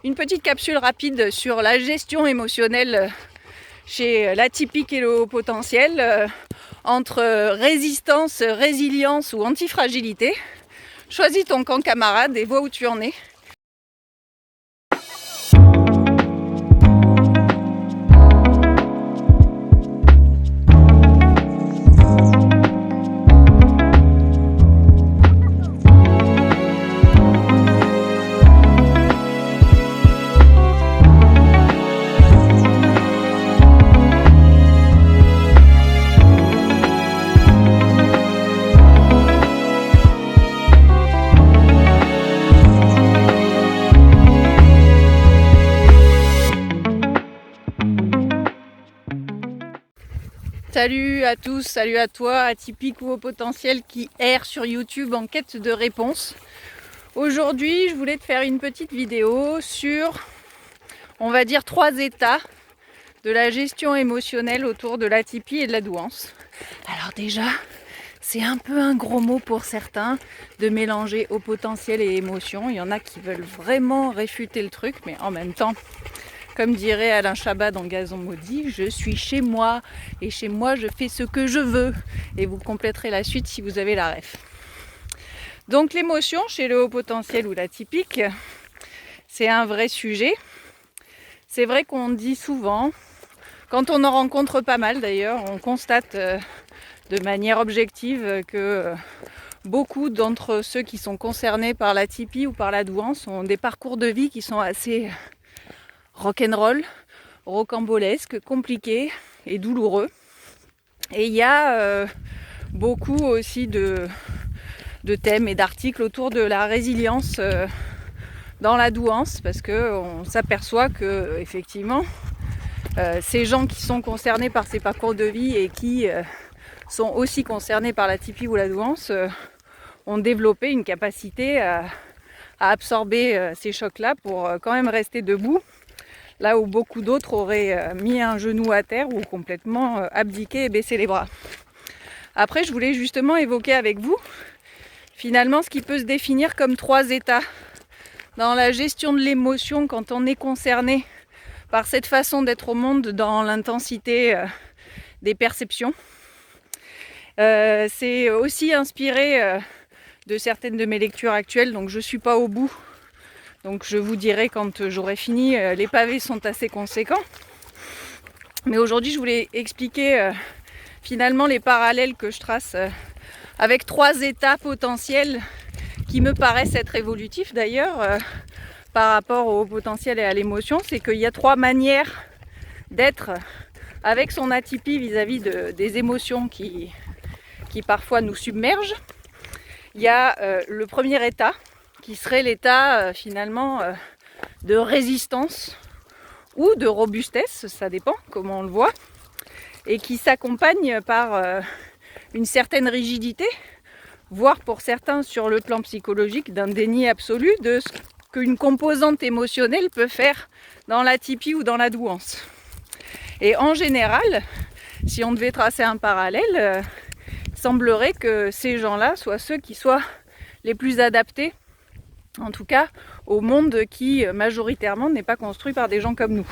Une petite capsule rapide sur la gestion émotionnelle chez l'atypique et le haut potentiel, entre résistance, résilience ou antifragilité. Choisis ton camp camarade et vois où tu en es. Salut à tous, salut à toi, atypique ou au potentiel qui erre sur YouTube en quête de réponses. Aujourd'hui, je voulais te faire une petite vidéo sur, on va dire, 3 états de la gestion émotionnelle autour de l'atypie et de la douance. Alors déjà, c'est un peu un gros mot pour certains de mélanger au potentiel et émotion. Il y en a qui veulent vraiment réfuter le truc, mais en même temps, comme dirait Alain Chabat dans Gazon Maudit, je suis chez moi et chez moi je fais ce que je veux. Et vous compléterez la suite si vous avez la ref. Donc l'émotion chez le haut potentiel ou l'atypique, c'est un vrai sujet. C'est vrai qu'on dit souvent, quand on en rencontre pas mal d'ailleurs, on constate de manière objective que beaucoup d'entre ceux qui sont concernés par l'atypie ou par la douance ont des parcours de vie qui sont assez rock'n'roll, rocambolesque, compliqué et douloureux. Et il y a beaucoup aussi de thèmes et d'articles autour de la résilience dans la douance, parce qu'on s'aperçoit que effectivement ces gens qui sont concernés par ces parcours de vie et qui sont aussi concernés par l'atypie ou la douance ont développé une capacité à absorber ces chocs-là pour quand même rester debout. Là où beaucoup d'autres auraient mis un genou à terre ou complètement abdiqué et baissé les bras. Après, je voulais justement évoquer avec vous, finalement, ce qui peut se définir comme 3 états dans la gestion de l'émotion quand on est concerné par cette façon d'être au monde dans l'intensité des perceptions. C'est aussi inspiré de certaines de mes lectures actuelles, donc je ne suis pas au bout. Donc je vous dirai quand j'aurai fini, les pavés sont assez conséquents. Mais aujourd'hui je voulais expliquer finalement les parallèles que je trace avec 3 états potentiels qui me paraissent être évolutifs d'ailleurs par rapport au potentiel et à l'émotion. C'est qu'il y a 3 manières d'être avec son atypie vis-à-vis des émotions qui parfois nous submergent. Il y a le premier état qui serait l'état finalement de résistance ou de robustesse, ça dépend comment on le voit, et qui s'accompagne par une certaine rigidité, voire pour certains sur le plan psychologique d'un déni absolu de ce qu'une composante émotionnelle peut faire dans l'atypie ou dans la douance. Et en général, si on devait tracer un parallèle, il semblerait que ces gens-là soient ceux qui soient les plus adaptés, en tout cas au monde qui majoritairement n'est pas construit par des gens comme nous.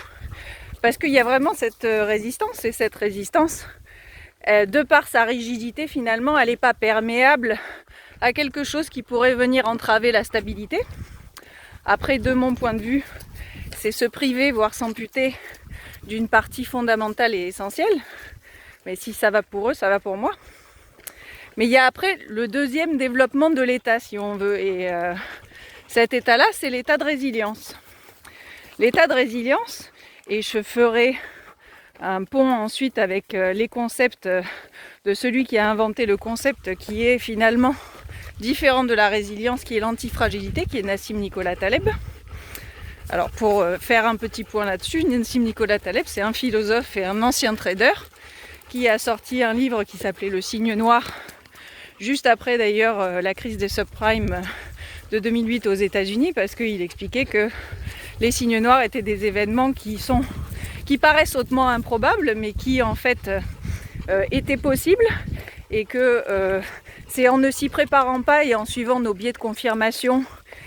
Parce qu'il y a vraiment cette résistance, et cette résistance, de par sa rigidité finalement, elle n'est pas perméable à quelque chose qui pourrait venir entraver la stabilité. Après, de mon point de vue, c'est se priver, voire s'amputer d'une partie fondamentale et essentielle. Mais si ça va pour eux, ça va pour moi. Mais il y a après le deuxième développement de l'état, si on veut, et cet état-là, c'est l'état de résilience. L'état de résilience, et je ferai un pont ensuite avec les concepts de celui qui a inventé le concept qui est finalement différent de la résilience, qui est l'antifragilité, qui est Nassim Nicolas Taleb. Alors pour faire un petit point là-dessus, Nassim Nicolas Taleb, c'est un philosophe et un ancien trader qui a sorti un livre qui s'appelait Le Signe Noir, juste après d'ailleurs la crise des subprimes de 2008 aux États-Unis, parce qu'il expliquait que les signes noirs étaient des événements qui paraissent hautement improbables, mais qui en fait étaient possibles, et que c'est en ne s'y préparant pas et en suivant nos biais de confirmation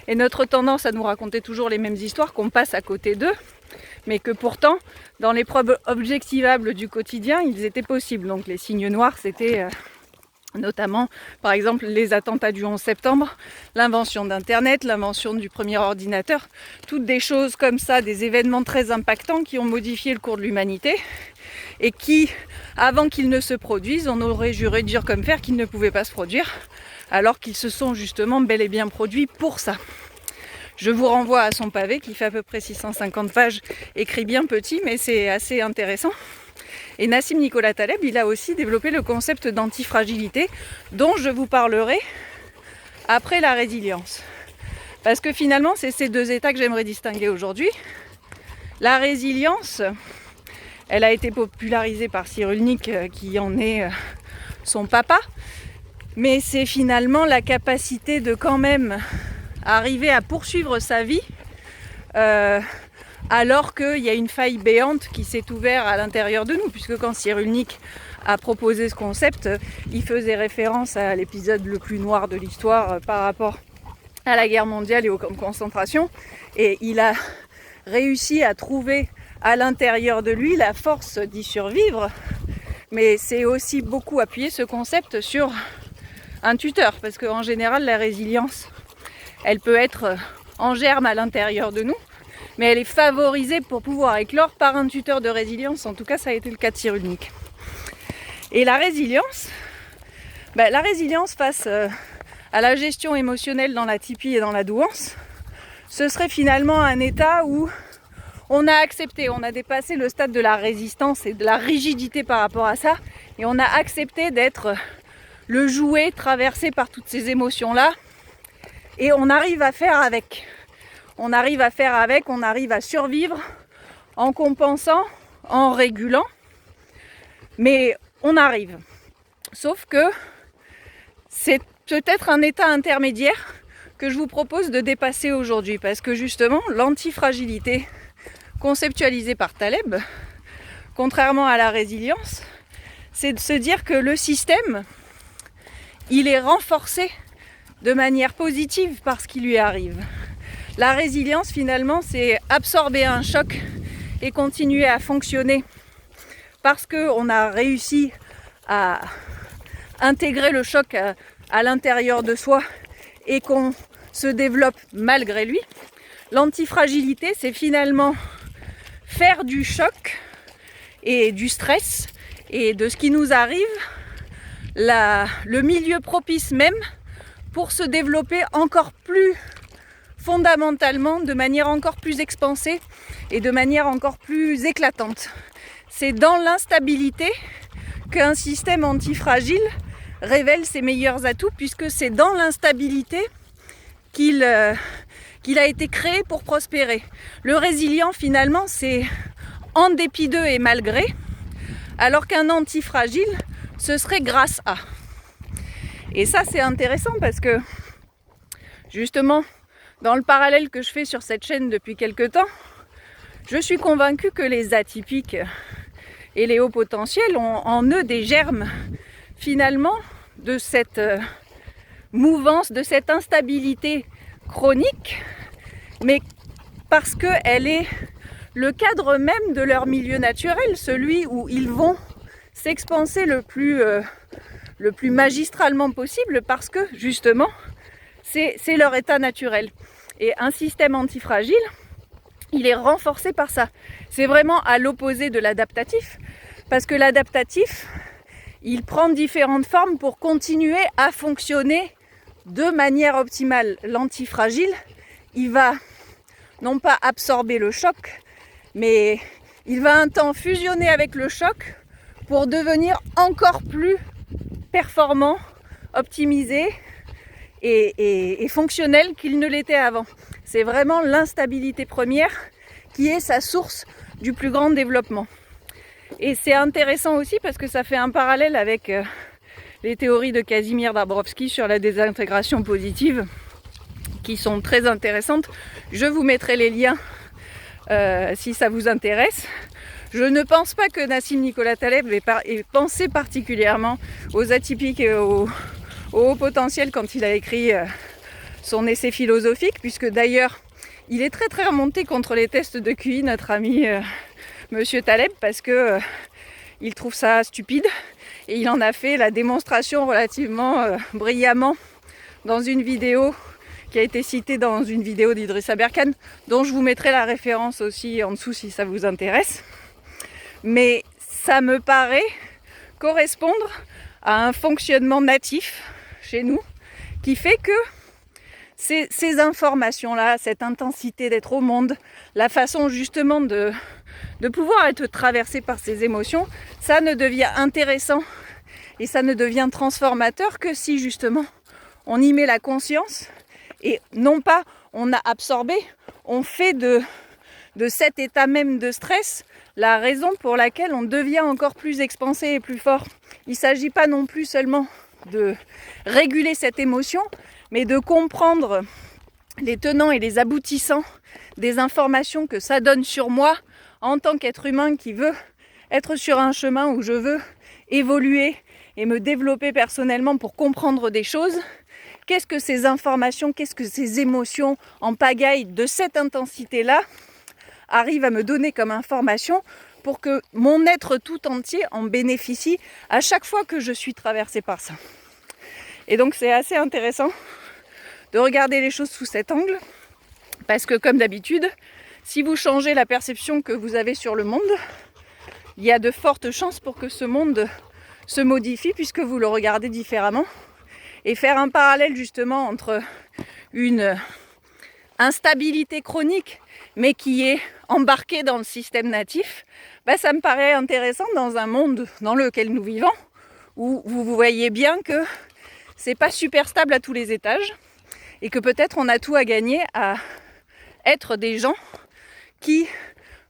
Et notre tendance à nous raconter toujours les mêmes histoires, qu'on passe à côté d'eux, mais que pourtant, dans les preuves objectivables du quotidien, ils étaient possibles. Donc les signes noirs, c'était notamment, par exemple, les attentats du 11 septembre, l'invention d'Internet, l'invention du premier ordinateur, toutes des choses comme ça, des événements très impactants qui ont modifié le cours de l'humanité et qui, avant qu'ils ne se produisent, on aurait juré dur comme fer qu'ils ne pouvaient pas se produire, alors qu'ils se sont justement bel et bien produits pour ça. Je vous renvoie à son pavé qui fait à peu près 650 pages, écrit bien petit, mais c'est assez intéressant. Et Nassim Nicolas Taleb, il a aussi développé le concept d'antifragilité, dont je vous parlerai après la résilience. Parce que finalement, c'est ces deux états que j'aimerais distinguer aujourd'hui. La résilience, elle a été popularisée par Cyrulnik, qui en est son papa. Mais c'est finalement la capacité de quand même arriver à poursuivre sa vie alors qu'il y a une faille béante qui s'est ouverte à l'intérieur de nous, puisque quand Cyrulnik a proposé ce concept, il faisait référence à l'épisode le plus noir de l'histoire par rapport à la guerre mondiale et aux camps de concentration, et il a réussi à trouver à l'intérieur de lui la force d'y survivre, mais c'est aussi beaucoup appuyé ce concept sur un tuteur, parce qu'en général la résilience, elle peut être en germe à l'intérieur de nous, mais elle est favorisée pour pouvoir éclore par un tuteur de résilience. En tout cas, ça a été le cas de Cyrulnik. Et la résilience face à la gestion émotionnelle dans la typie et dans la douance, ce serait finalement un état où on a accepté, on a dépassé le stade de la résistance et de la rigidité par rapport à ça, et on a accepté d'être le jouet traversé par toutes ces émotions-là, et on arrive à faire avec. On arrive à survivre en compensant, en régulant, mais on arrive. Sauf que c'est peut-être un état intermédiaire que je vous propose de dépasser aujourd'hui, parce que justement, l'antifragilité conceptualisée par Taleb, contrairement à la résilience, c'est de se dire que le système, il est renforcé de manière positive par ce qui lui arrive. La résilience, finalement, c'est absorber un choc et continuer à fonctionner parce qu'on a réussi à intégrer le choc à l'intérieur de soi et qu'on se développe malgré lui. L'antifragilité, c'est finalement faire du choc et du stress et de ce qui nous arrive le milieu propice même pour se développer encore plus fondamentalement, de manière encore plus expansée et de manière encore plus éclatante. C'est dans l'instabilité qu'un système antifragile révèle ses meilleurs atouts, puisque c'est dans l'instabilité qu'il a été créé pour prospérer. Le résilient, finalement, c'est en dépit d'eux et malgré, alors qu'un antifragile, ce serait grâce à. Et ça, c'est intéressant parce que, justement, dans le parallèle que je fais sur cette chaîne depuis quelque temps, je suis convaincue que les atypiques et les hauts potentiels ont en eux des germes, finalement, de cette mouvance, de cette instabilité chronique, mais parce qu'elle est le cadre même de leur milieu naturel, celui où ils vont s'expanser le plus magistralement possible, parce que, justement, c'est leur état naturel. Et un système antifragile, il est renforcé par ça. C'est vraiment à l'opposé de l'adaptatif, parce que l'adaptatif, il prend différentes formes pour continuer à fonctionner de manière optimale. L'antifragile, il va non pas absorber le choc, mais il va un temps fusionner avec le choc pour devenir encore plus performant, optimisé et fonctionnel qu'il ne l'était avant. C'est vraiment l'instabilité première qui est sa source du plus grand développement. Et c'est intéressant aussi parce que ça fait un parallèle avec les théories de Casimir Dabrowski sur la désintégration positive, qui sont très intéressantes. Je vous mettrai les liens si ça vous intéresse. Je ne pense pas que Nassim Nicolas Taleb ait pensé particulièrement aux atypiques et aux hauts potentiels quand il a écrit son essai philosophique, puisque d'ailleurs il est très remonté contre les tests de QI, notre ami Monsieur Taleb, parce que il trouve ça stupide, et il en a fait la démonstration relativement brillamment dans une vidéo qui a été citée dans une vidéo d'Idrissa Berkane, dont je vous mettrai la référence aussi en dessous si ça vous intéresse. Mais ça me paraît correspondre à un fonctionnement natif chez nous qui fait que ces informations-là, cette intensité d'être au monde, la façon justement de pouvoir être traversé par ces émotions, ça ne devient intéressant et ça ne devient transformateur que si justement on y met la conscience et non pas on a absorbé, on fait de cet état même de stress la raison pour laquelle on devient encore plus expansé et plus fort. Il ne s'agit pas non plus seulement de réguler cette émotion, mais de comprendre les tenants et les aboutissants des informations que ça donne sur moi en tant qu'être humain qui veut être sur un chemin où je veux évoluer et me développer personnellement pour comprendre des choses. Qu'est-ce que ces informations, qu'est-ce que ces émotions en pagaille de cette intensité-là arrivent à me donner comme information pour que mon être tout entier en bénéficie à chaque fois que je suis traversée par ça. Et donc c'est assez intéressant de regarder les choses sous cet angle, parce que comme d'habitude, si vous changez la perception que vous avez sur le monde, il y a de fortes chances pour que ce monde se modifie puisque vous le regardez différemment. Et faire un parallèle justement entre une instabilité chronique mais qui est embarquée dans le système natif, ça me paraît intéressant dans un monde dans lequel nous vivons, où vous voyez bien que c'est pas super stable à tous les étages et que peut-être on a tout à gagner à être des gens qui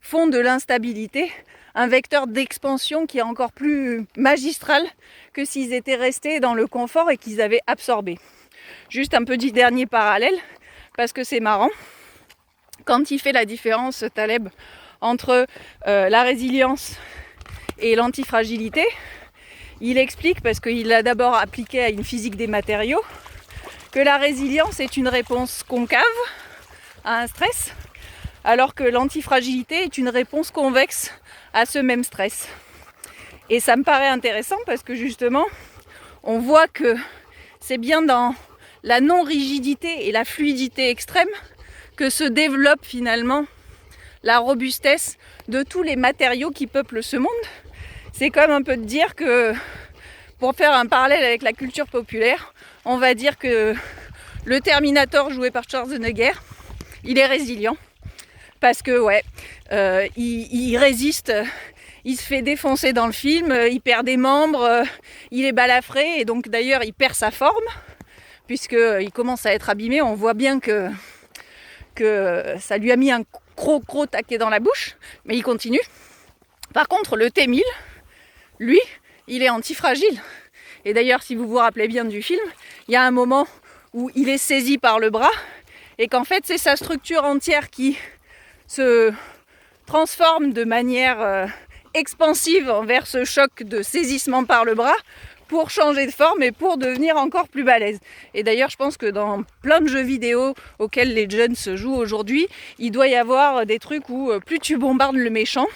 font de l'instabilité un vecteur d'expansion qui est encore plus magistral que s'ils étaient restés dans le confort et qu'ils avaient absorbé. Juste un petit dernier parallèle, parce que c'est marrant. Quand il fait la différence, Taleb, entre la résilience et l'antifragilité, il explique, parce qu'il l'a d'abord appliqué à une physique des matériaux, que la résilience est une réponse concave à un stress, alors que l'antifragilité est une réponse convexe à ce même stress. Et ça me paraît intéressant parce que justement, on voit que c'est bien dans la non-rigidité et la fluidité extrême que se développe finalement la robustesse de tous les matériaux qui peuplent ce monde. C'est comme un peu de dire que, pour faire un parallèle avec la culture populaire, on va dire que le Terminator joué par Schwarzenegger, il est résilient. Parce que il résiste, il se fait défoncer dans le film, il perd des membres, il est balafré et donc d'ailleurs il perd sa forme puisqu'il commence à être abîmé. On voit bien que ça lui a mis un gros taquet dans la bouche, mais il continue. Par contre le T-1000, lui, il est antifragile. Et d'ailleurs si vous vous rappelez bien du film, il y a un moment où il est saisi par le bras et qu'en fait c'est sa structure entière qui se transforme de manière expansive envers ce choc de saisissement par le bras pour changer de forme et pour devenir encore plus balèze. Et d'ailleurs, je pense que dans plein de jeux vidéo auxquels les jeunes se jouent aujourd'hui, il doit y avoir des trucs où plus tu bombardes le méchant,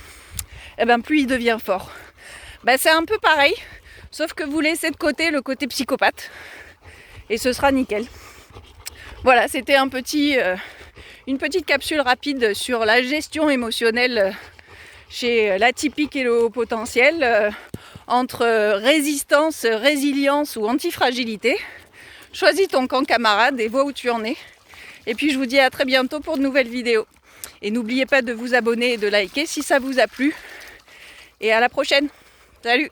plus il devient fort. C'est un peu pareil, sauf que vous laissez de côté le côté psychopathe et ce sera nickel. Voilà, c'était une petite capsule rapide sur la gestion émotionnelle chez l'atypique et le haut potentiel, entre résistance, résilience ou antifragilité. Choisis ton camp camarade et vois où tu en es. Et puis je vous dis à très bientôt pour de nouvelles vidéos. Et n'oubliez pas de vous abonner et de liker si ça vous a plu. Et à la prochaine. Salut!